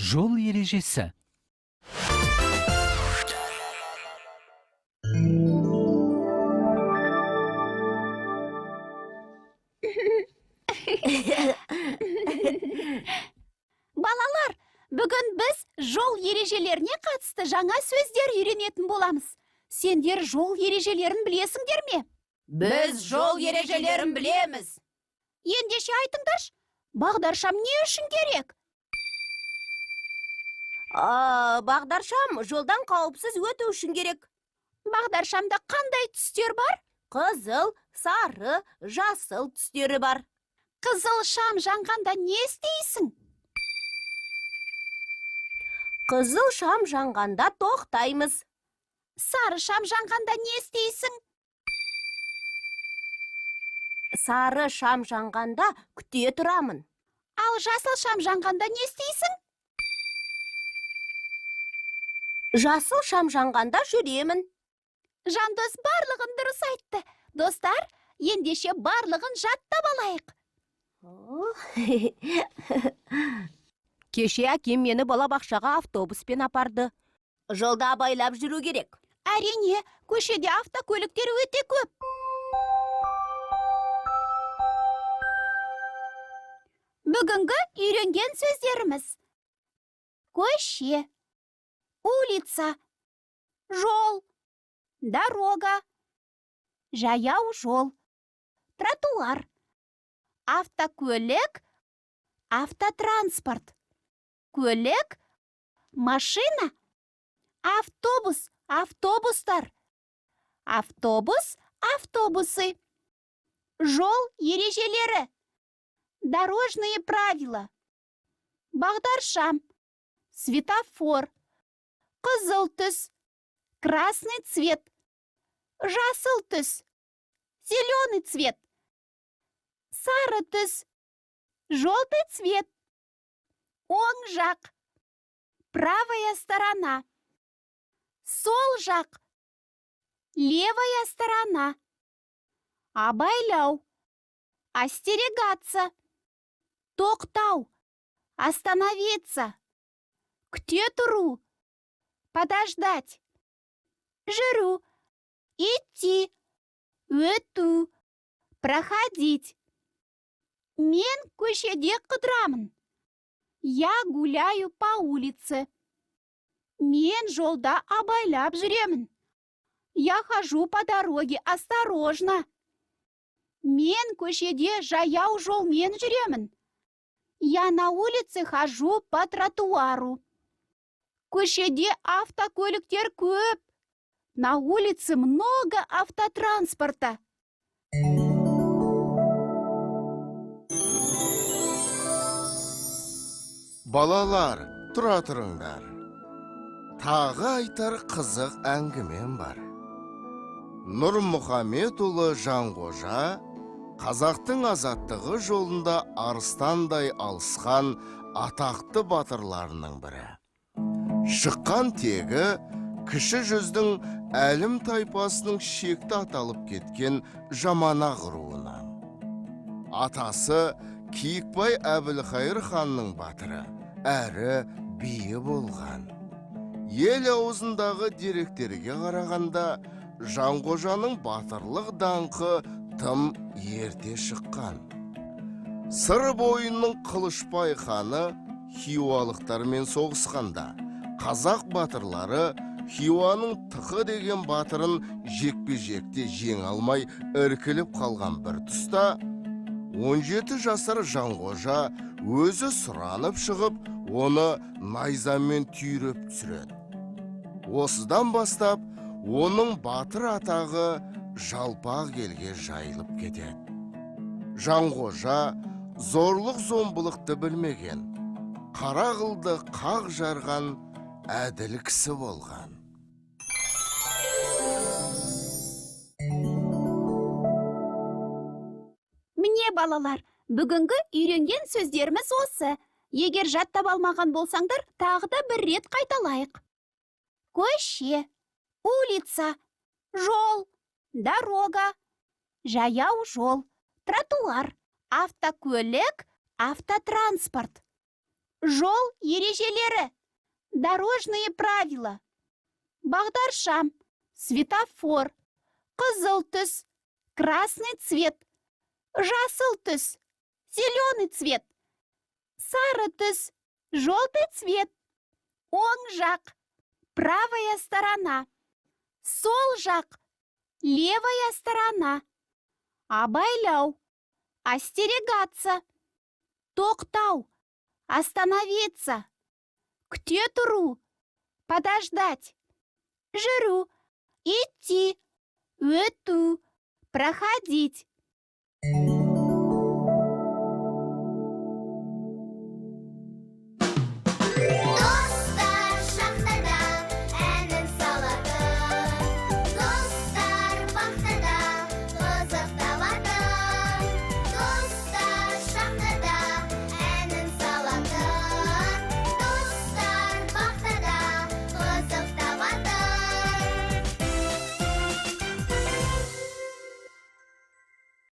Жол ережесі. Балалар, бүгін біз жол ережелеріне қатысты жаңа сөздер үйренетін боламыз. Сендер жол ережелерін білесіңдер ме? Біз жол ережелерін білеміз. Ендеше айтыңдаршы, бағдаршам не үшін керек? Бағдаршам жолдан қауіпсіз өту үшін керек. Бағдаршамда қандай түстер бар? Қызыл, сары, жасыл түстері бар. Қызыл шам жанғанда не істейсің? Қызыл шам жанғанда тоқтаймыз. Сары шам жанғанда не істейсің? Сары шам жанғанда күте тұрамын. Ал жасыл шам жанғанда не істейсің? Жасыл шам жанғанда жүремін. Жандос барлығын дұрыс айтты. Достар, ендеше барлығын жаттап алайық. Кеше әкем мені балабақшаға автобуспен апарды. Жолда абайлап жүру керек. Әрине, көшеде автокөліктер өте көп. Бүгінгі үйренген сөздеріміз: көше, улица, жол, дорога, жаяу жол, тротуар, автокөлік, автотранспорт, көлік, машина, автобус, автобустар, автобус, автобусы, жол ережелері, дорожные правила, бағдаршам, светофор, қызыл түс, красный цвет, жасыл түс, зеленый цвет, сары түс, желтый цвет, оң жақ, правая сторона, сол жақ, левая сторона, абайлау, остерегаться, тоқтау, остановиться, күте тұру, подождать, жүру, идти, өту, проходить. Мен көшеде қыдырамын. Я гуляю по улице. Мен жолда абайлап жүремін. Я хожу по дороге осторожно. Мен көшеде жаяу жолмен жүремін. Я на улице хожу по тротуару. Көшеде автокөліктер көп. На улице много автотранспорта. Балалар, тұра тұрыңдар. Тағы айтар қызық әңгімем бар. Нұрмұхаметұлы Жанғожа қазақтың азаттығы жолында арыстандай алысқан атақты батырларының бірі. Шыққан тегі кіші жүздің әлім тайпасының шекті аталып кеткен Жаманақ руынан. Атасы Киікбай Әбілқайыр ханның батыры, әрі биі болған. Ел аузындағы деректерге қарағанда, Жанғожаның батырлық даңқы тым ерте шыққан. Сыр бойының Қылышбай ханы хиуалықтармен соғысқанда, қазақ батырлары Хиуаның Тықы деген батырын жекпе-жекте жеңе алмай іркіліп қалған бір тұста, 17 жасар Жанғожа өзі сұранып шығып, оны найзамен түйреп түсіреді. Осыдан бастап, оның батыр атағы жалпақ елге жайылып кетеді. Жанғожа зорлық зомбылықты білмеген, қара қылды қақ жарған әділ кісі болған. Міне балалар, бүгінгі үйренген сөздеріміз осы. Егер жаттап алмаған болсаңдар, тағы да бір рет қайталайық. Көше, улица, жол, дорога, жаяу жол, тротуар, автокөлік, автотранспорт, Жол ережелері. Дорожные правила. Бағдаршам, светофор, қызыл түс, красный цвет, жасыл түс, зеленый цвет, сары түс, желтый цвет, оң жақ, правая сторона, сол жақ, левая сторона, абайлау, остерегаться, тоқтау, остановиться, күте тұру, подождать, жүру, идти, өту, проходить,